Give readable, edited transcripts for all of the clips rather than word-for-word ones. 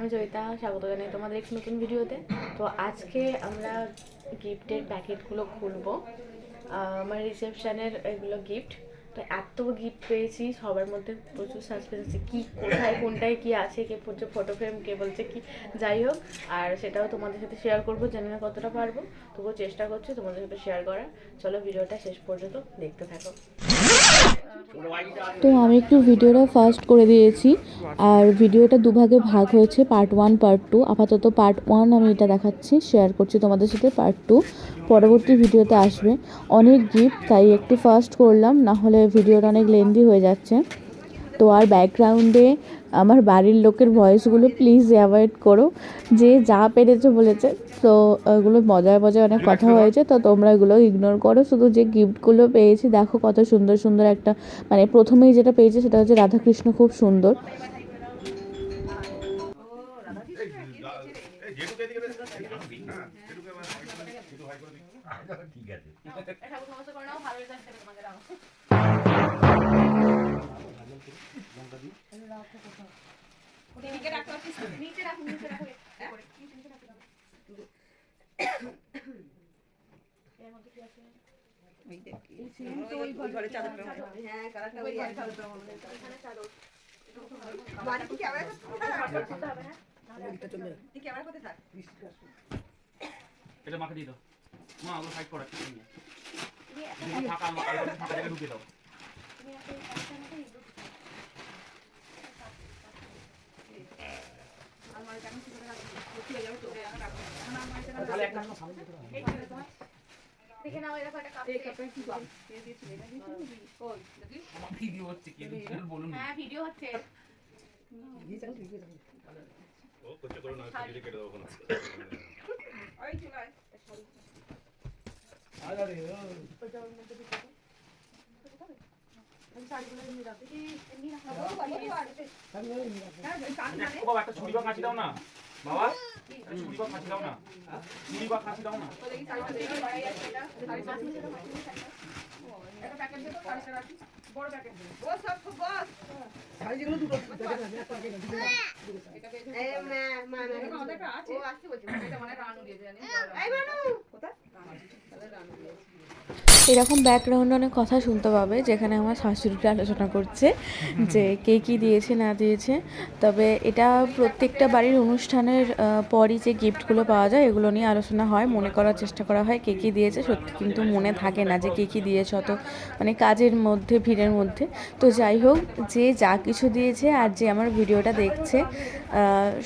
আমি জয়িতা, স্বাগত জানাই তোমাদের একটি নতুন ভিডিওতে। তো আজকে আমরা গিফটের প্যাকেটগুলো খুলবো। আমার রিসেপশনের এগুলো গিফট। তো এত গিফট পেয়েছি, সবার মধ্যে প্রচুর সাসপেন্স আছে, কি কোথায় কোনটায় কি আছে, কে বলছে ফটো ফ্রেম, কে বলছে কি, যাই হোক। আর সেটাও তোমাদের সাথে শেয়ার করবো, জানি না কতটা পারবো, তবুও চেষ্টা করছি তোমাদের সাথে শেয়ার করার। চলো ভিডিওটা শেষ পর্যন্ত দেখতে থাকো। তো আমি একটু ভিডিওটা ফাস্ট করে দিয়েছি, আর ভিডিওটা দুভাগে ভাগ হয়েছে, পার্ট 1 পার্ট 2। আপাতত পার্ট 1 আমি এটা দেখাচ্ছি, শেয়ার করছি তোমাদের সাথে। পার্ট 2 পরবর্তী ভিডিওতে আসবে। অনেক গিফট, তাই একটু ফাস্ট করলাম, না হলে ভিডিওটা অনেক লেন্দি হয়ে যাচ্ছে। তো আর ব্যাকগ্রাউন্ডে আমার বাড়ির লোকের ভয়েসগুলো প্লিজ অ্যাভয়েড করো, যে যা পেরেছে বলেছে। তো ওগুলো মজায় মজায় অনেক কথা হয়েছে, তো তোমরা এগুলো ইগনোর করো। শুধু যে গিফটগুলো পেয়েছি দেখো কত সুন্দর সুন্দর। একটা মানে প্রথমেই যেটা পেয়েছি সেটা হচ্ছে রাধাকৃষ্ণ, খুব সুন্দর। এটা মাকে দিয়ে দাও মা, ওগুলো সাইড করা ঠিক নেই, ফাঁকা ফাঁকা জায়গায় ঢুকিয়ে দাও। তাহলে একটা সামনে দেখে নাও, এরকম একটা কাপ কি কাপ দিয়ে দিয়েছিল, এটা দিয়েছিল কি কই দেখি ভিডিও হচ্ছে, কি বলুন। হ্যাঁ ভিডিও হচ্ছে, ও করতে করো না, ভিডিও কেটে দাও না। ওই চলে আয়, আরে আরে ওইটা ওর মধ্যে দিতে হবে, আমি শাড়িগুলো নিয়ে রাখি, এমনি রাখা হবে, শাড়িগুলো নিয়ে রাখি। হ্যাঁ বাবা, একটা ছুরি বা কাঁচি দাও না বাবা, ছুরি বা কাঁচি দাও না, ছুরি বা কাঁচি দাও না। তো দেখি শাড়িটা দেখি বড়াই আছে, এটা শাড়ি কাঁচি দাও, একটা প্যাকেট দে তো, শাড়িটা রাখি বড় প্যাকেট দে। ও সব খুব বস শাড়ি যেগুলো দুটো প্যাকেট আছে, একটা প্যাকেট আছে, এটা পেয়েছো? এই মা আমাদের একটা আছে, ও আসছে বলছে, এটা মানে রানু দিয়েছে, জানি এই মানু কোথায় তাহলে রানু দিয়েছে। এরকম ব্যাকগ্রাউন্ডে অনেক কথা শুনতে পাবে, যেখানে আমার শাশুড়িটা আলোচনা করছে যে কে কী দিয়েছে না দিয়েছে। তবে এটা প্রত্যেকটা বাড়ির অনুষ্ঠানের পরই যে গিফটগুলো পাওয়া যায় এগুলো নিয়ে আলোচনা হয়, মনে করার চেষ্টা করা হয় কে কী দিয়েছে। সত্যি কিন্তু মনে থাকে না যে কে কী দিয়েছে, অত মানে কাজের মধ্যে, ভিড়ের মধ্যে। তো যাই হোক, যে যা কিছু দিয়েছে আর যে আমার ভিডিওটা দেখছে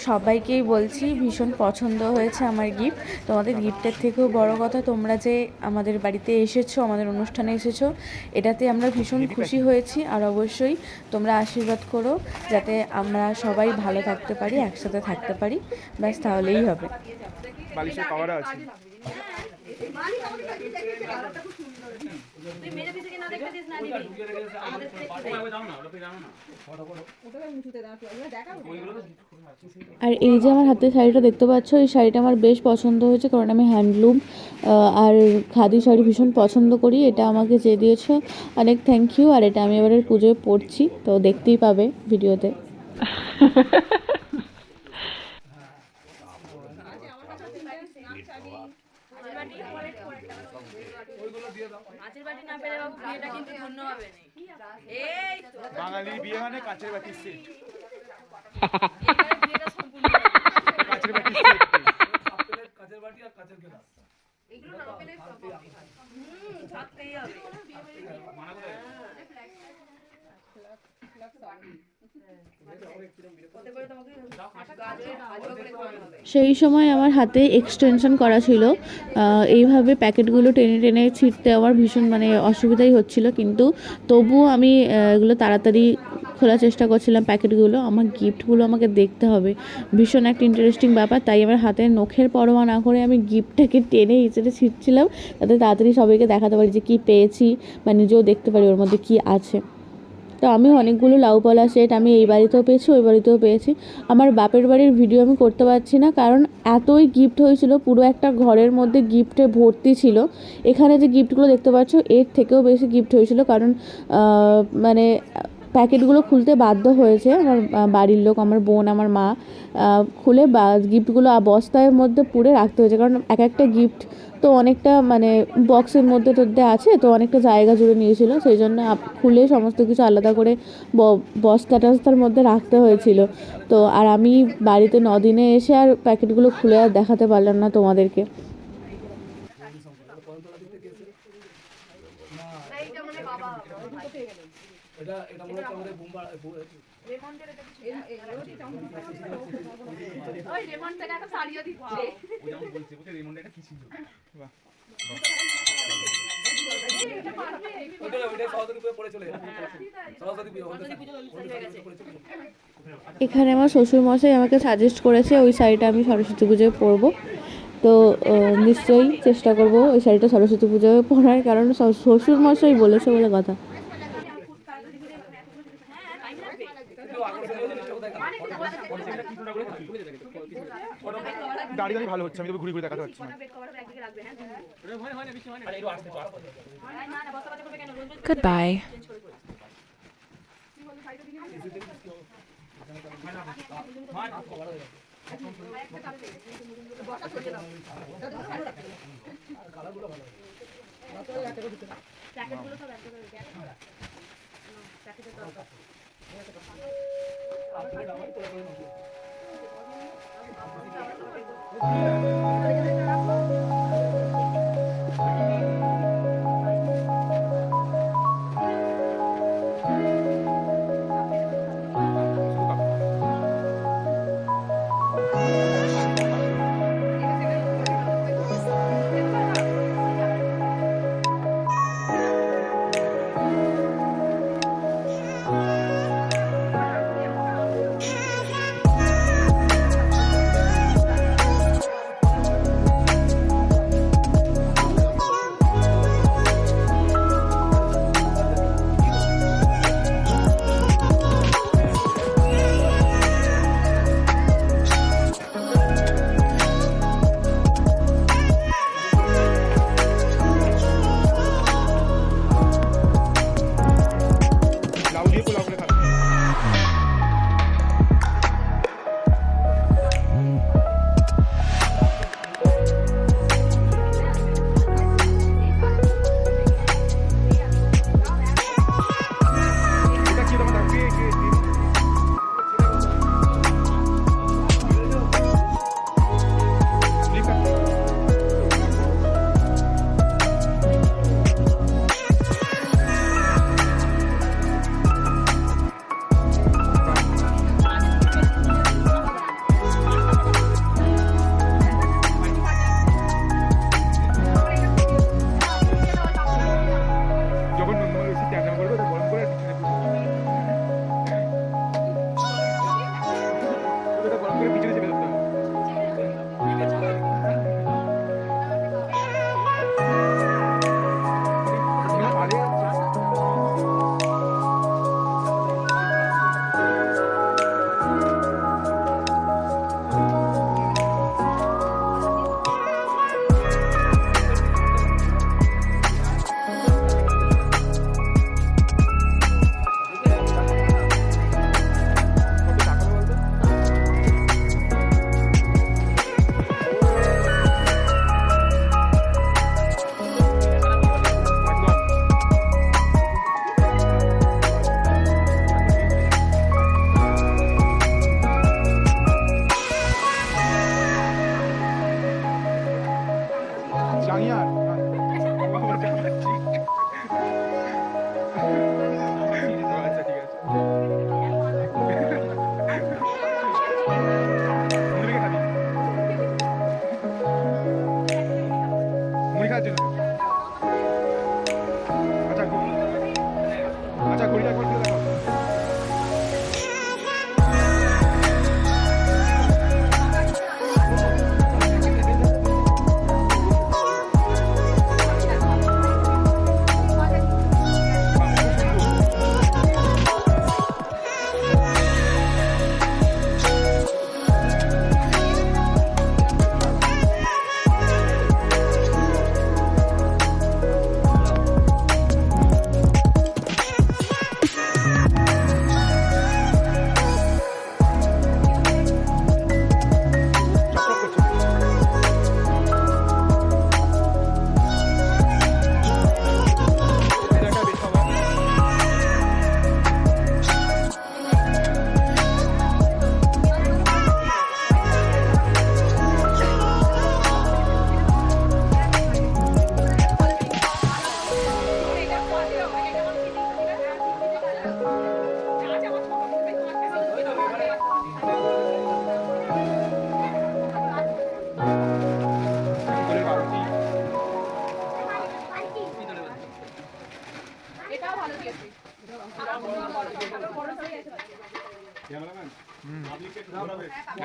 সবাইকেই বলছি ভীষণ পছন্দ হয়েছে আমার গিফট। তোমাদের গিফটের থেকেও বড় কথা, তোমরা যে আমাদের বাড়িতে এসেছো, আমাদের অনুষ্ঠানে এসেছো, এটাতে আমরা ভীষণ খুশি হয়েছি। আর অবশ্যই তোমরা আশীর্বাদ করো যাতে আমরা সবাই ভালো থাকতে পারি, একসাথে থাকতে পারি, ব্যাস তাহলেই হবে। বালিশের কভার আছে। আর এই যে আমার হাতে শাড়িটা দেখতে পাচ্ছ, এই শাড়িটা আমার বেশ পছন্দ হয়েছে, কারণ আমি হ্যান্ডলুম আর খাদি শাড়ি ভীষণ পছন্দ করি। এটা আমাকে যে দিয়েছো অনেক থ্যাংক ইউ। আর এটা আমি এবারে পুজোয় পরছি, তো দেখতেই পাবে ভিডিওতে। বাঙালি বিয়ে মানে কাঁচের বাটির সেট, কাঁচের বাটির সেট, কাঁচের বাটি আর কাঁচের গ্লাস, এগুলো না পেলে থাকতেই হবে। সেই সময় আমার হাতে এক্সটেনশন করা ছিল, এইভাবে প্যাকেটগুলো টেনে টেনে ছিঁড়তে আমার ভীষণ মানে অসুবিধাই হচ্ছিল, কিন্তু তবুও আমি এগুলো তাড়াতাড়ি খোলার চেষ্টা করছিলাম প্যাকেটগুলো। আমার গিফটগুলো আমাকে দেখতে হবে, ভীষণ একটা ইন্টারেস্টিং ব্যাপার। তাই আমার হাতে নখের পরোয়া না করে আমি গিফটটাকে টেনে হিচড়ে ছিঁড়ছিলাম, যাতে তাড়াতাড়ি সবাইকে দেখাতে পারি যে কী পেয়েছি, বা নিজেও দেখতে পারি ওর মধ্যে কী আছে। তো আমি অনেকগুলো লাউ পলা সেট আমি এই বাড়িতেও পেয়েছি, ওই বাড়িতেও পেয়েছি। আমার বাপের বাড়ির ভিডিও আমি করতে পারছি না, কারণ এতই গিফট হয়েছিল, পুরো একটা ঘরের মধ্যে গিফটে ভর্তি ছিল। এখানে যে গিফটগুলো দেখতে পাচ্ছ এর থেকেও বেশি গিফট হয়েছিল, কারণ মানে প্যাকেটগুলো খুলতে বাধ্য হয়েছে আমার বাড়ির লোক, আমার বোন, আমার মা। খুলে গিফটগুলো বস্তার মধ্যে পুরে রাখতে হয়েছে, কারণ এক একটা গিফট তো অনেকটা মানে বক্সের মধ্যে টধ্যে আছে, তো অনেকটা জায়গা জুড়ে নিয়েছিল, সেই জন্য খুলে সমস্ত কিছু আলাদা করে বস্তা টস্তার মধ্যে রাখতে হয়েছিল। তো আর আমি বাড়িতে 9 দিনে এসে আর প্যাকেটগুলো খুলে আর দেখাতে পারলাম না তোমাদেরকে। এটা এটা মনে হচ্ছে আমাদের বোম্বা ওই রেমন থেকে একটা শাড়িও দিচ্ছে। ওই যেমন বলছে বুঝতে রিমন্ডা এটা কি ছিল বাহ ওটা সরস্বতী পুজো পরে চলে সরস্বতী পুজো পরে চলে এখানে আমার শ্বশুরমশাই আমাকে সাজেস্ট করেছে ওই শাড়িটা আমি সরস্বতী পুজোয় পরবো, তো নিশ্চয়ই চেষ্টা করব ওই শাড়িটা সরস্বতী পুজোয় পরার, কারণ শ্বশুরমশাই বলেছে বলে কথা। দাঁড়িয়ে দাঁড়িয়ে ভালো হচ্ছে, আমি তো ঘুরে ঘুরে দেখাতে পারছি না। Goodbye.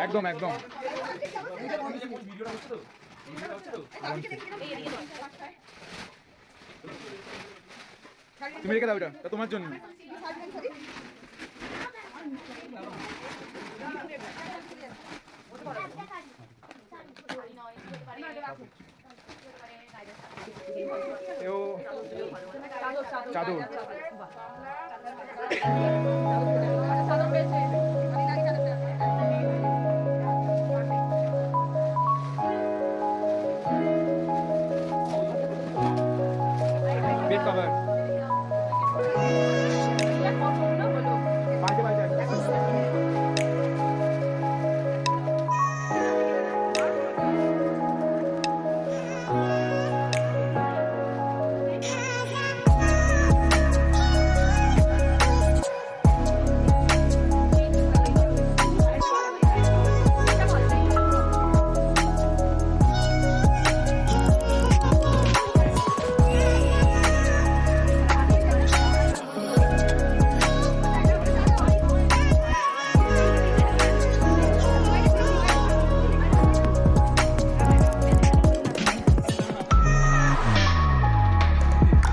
একদম একদম তুমি রেখে দাও, এটা তোমার জন্য। চাদর বেড কভার বাইরে বাইরে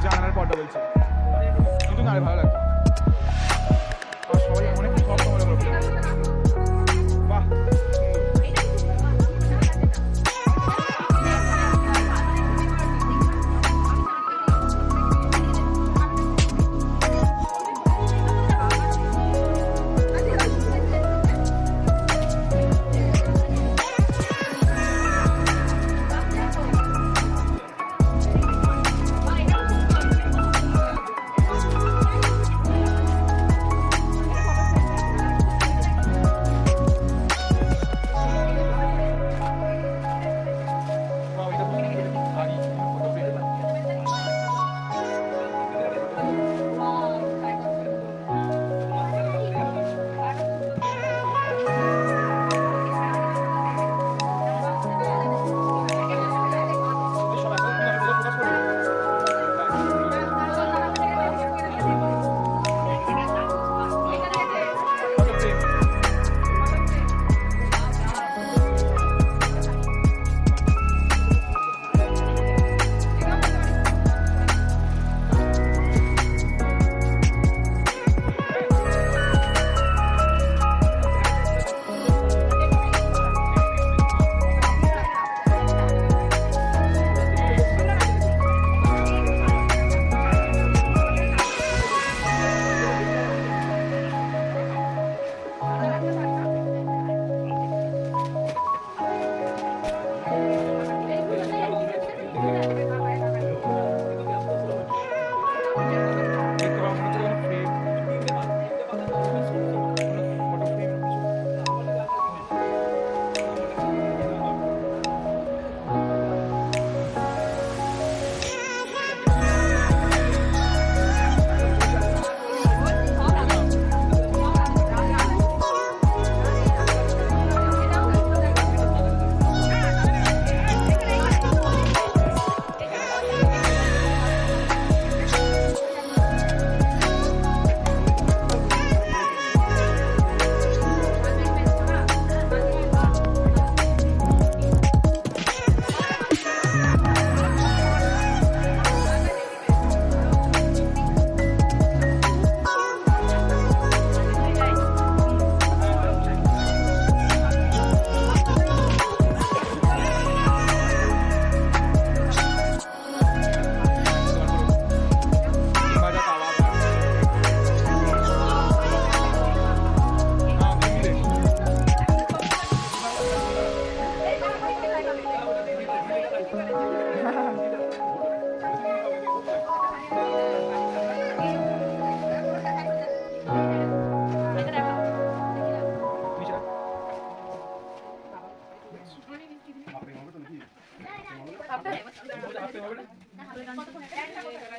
জানালার পর্দা বলছে কিন্তু না, ভালো লাগছে। আর সবাই অনেক শক্ত মনে করবে। বাহ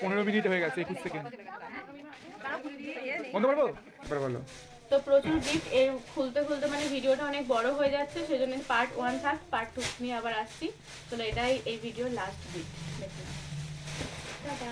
পনেরো মিনিট হয়ে গেছে, 21 সেকেন্ড। বন্ধ করবো? বলো। তো প্রচুর গিফট, এর খুলতে খুলতে মানে ভিডিওটা অনেক বড় হয়ে যাচ্ছে, সেজন্য পার্ট 1 থাক, পার্ট 2 নিয়ে আবার আসছি। তো এটাই এই ভিডিওর লাস্ট গিফট। টাটা।